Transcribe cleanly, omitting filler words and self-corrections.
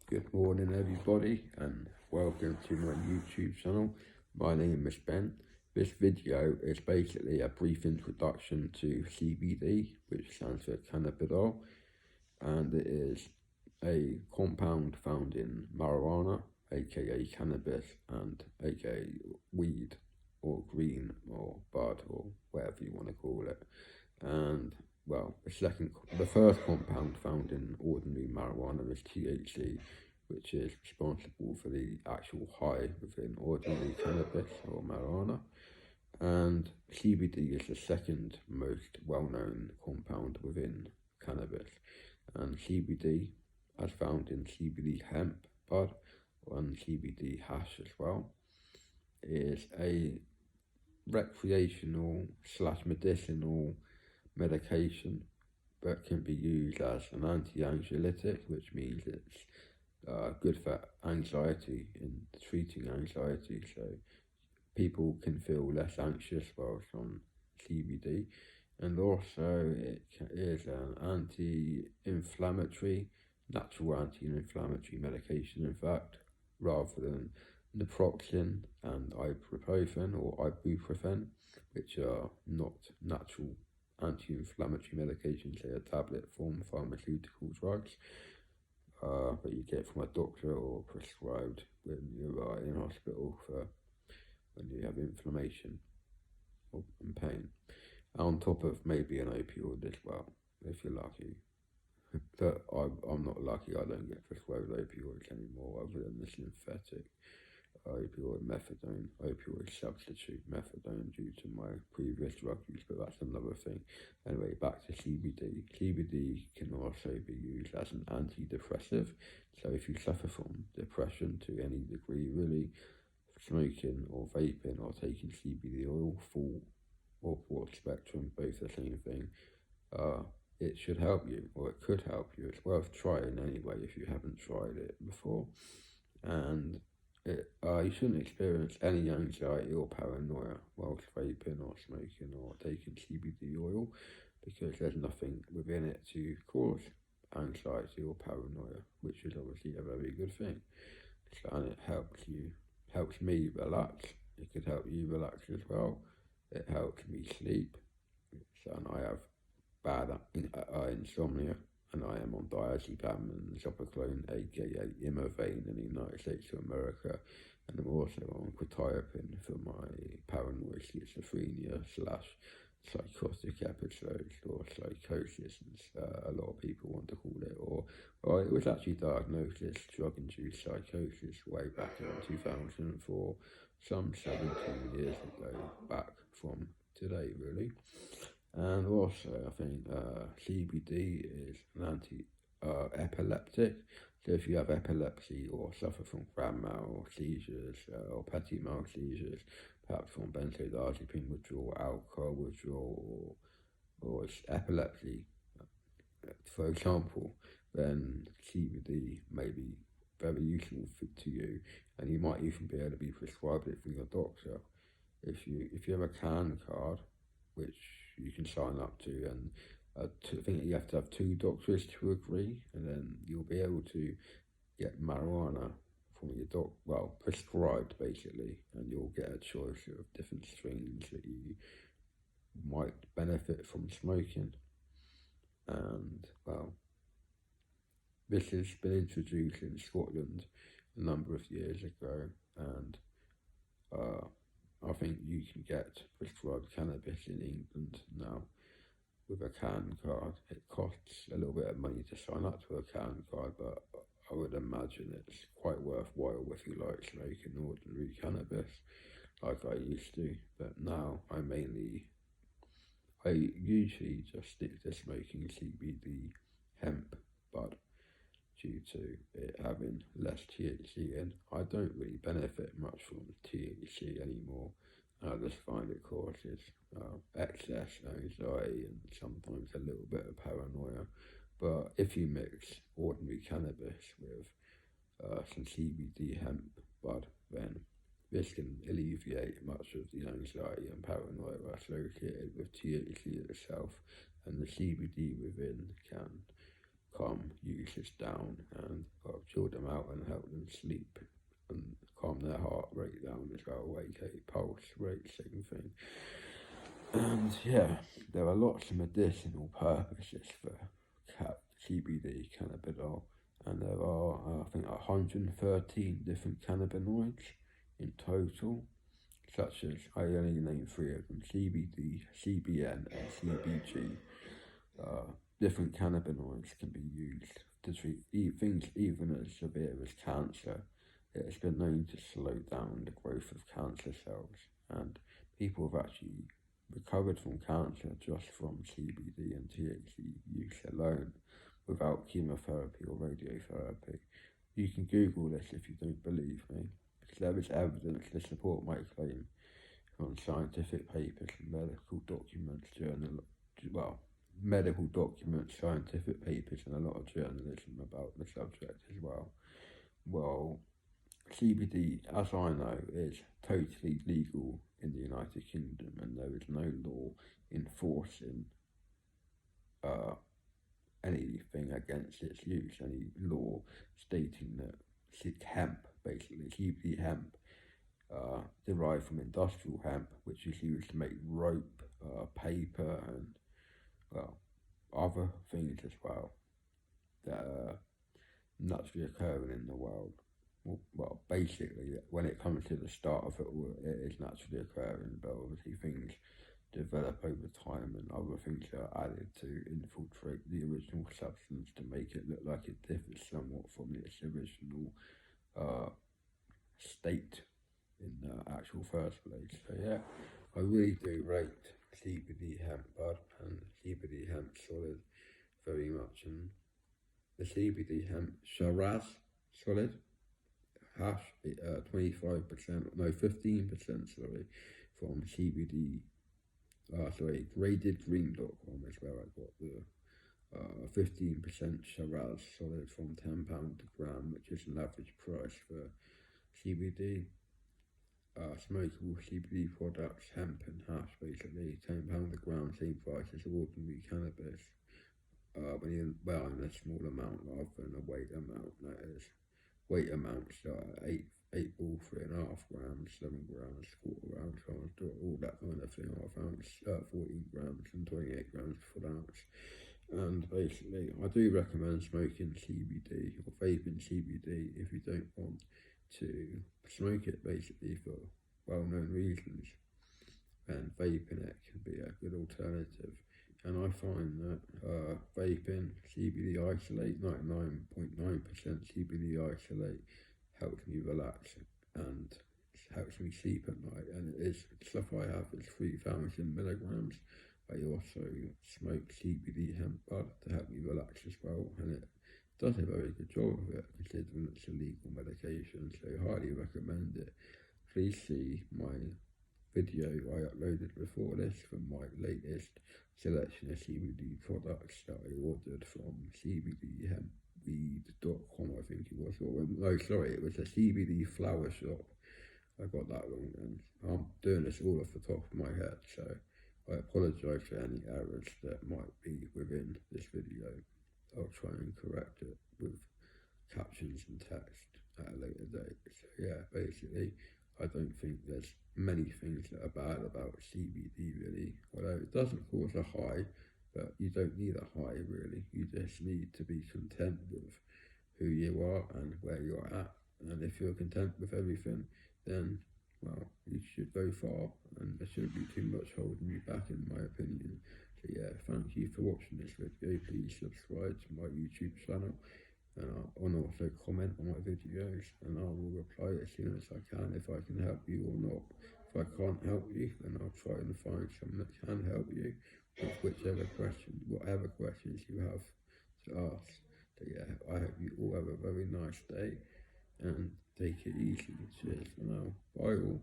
Good morning everybody and welcome to my YouTube channel. My name is Ben. This video is basically a brief introduction to CBD, which stands for cannabinol, and it is a compound found in marijuana, aka cannabis, and aka weed or green or bud or whatever you want to call it. And well, the first compound found in ordinary marijuana is THC, which is responsible for the actual high within ordinary cannabis or marijuana. And CBD is the second most well-known compound within cannabis. And CBD, as found in CBD hemp bud and CBD hash as well, is a recreational / medicinal medication that can be used as an anti-anxiolytic, which means it's good for anxiety, in treating anxiety, so people can feel less anxious whilst on CBD. And also it is an anti-inflammatory, natural anti-inflammatory medication, in fact, rather than naproxen and ibuprofen or ibuprofen, which are not natural anti-inflammatory medications. They are tablet form pharmaceutical drugs that you get from a doctor or prescribed when you are in hospital for when you have inflammation and pain, on top of maybe an opioid as well, if you're lucky. But I'm not lucky. I don't get prescribed opioids anymore, other than the synthetic opioid substitute methadone, due to my previous drug use, but that's another thing. Anyway, back to CBD. CBD can also be used as an antidepressive, so if you suffer from depression to any degree, really, smoking or vaping or taking CBD oil, full or broad spectrum, both the same thing, it should help you, or it could help you. It's worth trying anyway if you haven't tried it before. And you shouldn't experience any anxiety or paranoia whilst vaping or smoking or taking CBD oil, because there's nothing within it to cause anxiety or paranoia, which is obviously a very good thing. And it helps me relax. It could help you relax as well. It helps me sleep. And I have bad insomnia, and I am on diazepam and zopiclone, aka Imovane, in the United States of America, and I'm also on quetiapine for my paranoid schizophrenia / psychotic episodes, or psychosis, as a lot of people want to call it, or it was actually diagnosed as drug-induced psychosis way back in 2004, some 17 years ago, back from today, really. And also, I think CBD is an anti-epileptic. So if you have epilepsy or suffer from grand mal seizures or petit mal seizures, perhaps from benzodiazepine withdrawal, alcohol withdrawal, or epilepsy, for example, then CBD may be very useful to you, and you might even be able to be prescribed it from your doctor. If you have a CAN card, which you can sign up to, and I think you have to have 2 doctors to agree, and then you'll be able to get marijuana from your prescribed basically, and you'll get a choice of different strains that you might benefit from smoking. And well, this has been introduced in Scotland a number of years ago, and I think you can get prescribed cannabis in England now with a CAN card. It costs a little bit of money to sign up to a CAN card, but I would imagine it's quite worthwhile if you like smoking ordinary cannabis like I used to. But now I usually just stick to smoking CBD hemp bud, due to it having less THC in. I don't really benefit much from THC anymore. I just find it causes excess anxiety and sometimes a little bit of paranoia. But if you mix ordinary cannabis with some CBD hemp bud, then this can alleviate much of the anxiety and paranoia associated with THC itself, and the CBD within can calm users down and chill them out and help them sleep and calm their heart rate down as well, aka pulse rate, same thing. And yeah, there are lots of medicinal purposes for CBD cannabinol, and there are I think 113 different cannabinoids in total, such as, I only named 3 of them: CBD, CBN, and CBG. Different cannabinoids can be used to treat things even as severe as cancer. It has been known to slow down the growth of cancer cells, and people have actually recovered from cancer just from CBD and THC use alone, without chemotherapy or radiotherapy. You can Google this if you don't believe me, because there is evidence to support my claim from scientific papers and medical documents, medical documents, scientific papers, and a lot of journalism about the subject as well. Well, CBD, as I know, is totally legal in the United Kingdom, and there is no law enforcing anything against its use, any law stating that hemp, basically CBD hemp, derived from industrial hemp, which is used to make rope, paper, and other things as well that are naturally occurring in the world. Well, basically, when it comes to the start of it all, it is naturally occurring, but obviously things develop over time and other things are added to infiltrate the original substance to make it look like it differs somewhat from its original state in the actual first place. So yeah, I really do rate CBD hemp bud and CBD hemp solid very much, and the CBD hemp Shiraz solid hash 15% from CBD gradedgreen.com is where I got the 15% Shiraz solid from £10 a gram, which is an average price for CBD. Smokable CBD products, hemp and hash, basically £10 a gram, same price as ordinary cannabis. When you're in a small amount rather than a weight amount, that is. Weight amounts are 8 ball, 3.5 grams, 7 grams, quarter ounce, all that kind of thing, half ounce, 14 grams and 28 grams per ounce. And basically, I do recommend smoking CBD or vaping CBD if you don't want to smoke it, basically, for well-known reasons. And vaping it can be a good alternative. And I find that vaping CBD isolate, 99.9% CBD isolate, helps me relax and helps me sleep at night. And it is stuff I have is 3,000 milligrams. I also smoke CBD hemp bud to help me relax as well, and it does a very good job of it, considering it's a legal medication. So I highly recommend it. Please see my video I uploaded before this from my latest selection of CBD products that I ordered from cbdhempweed.com, I think it was. It was a CBD flower shop. I got that wrong, and I'm doing this all off the top of my head, so I apologise for any errors that might be within this video. I'll try and correct it with captions and text at a later date. So yeah, basically, I don't think there's many things that are bad about CBD really, although it doesn't cause a high, but you don't need a high really. You just need to be content with who you are and where you're at. And if you're content with everything, then, well, you should go far, and there shouldn't be too much holding you back, in my opinion. So yeah, thank you for watching this video. Please subscribe to my YouTube channel, and also comment on my videos, and I will reply as soon as I can if I can help you or not. If I can't help you, then I'll try and find someone that can help you with whatever questions you have to ask. So yeah, I hope you all have a very nice day, and take it easy. Cheers for now. Bye all.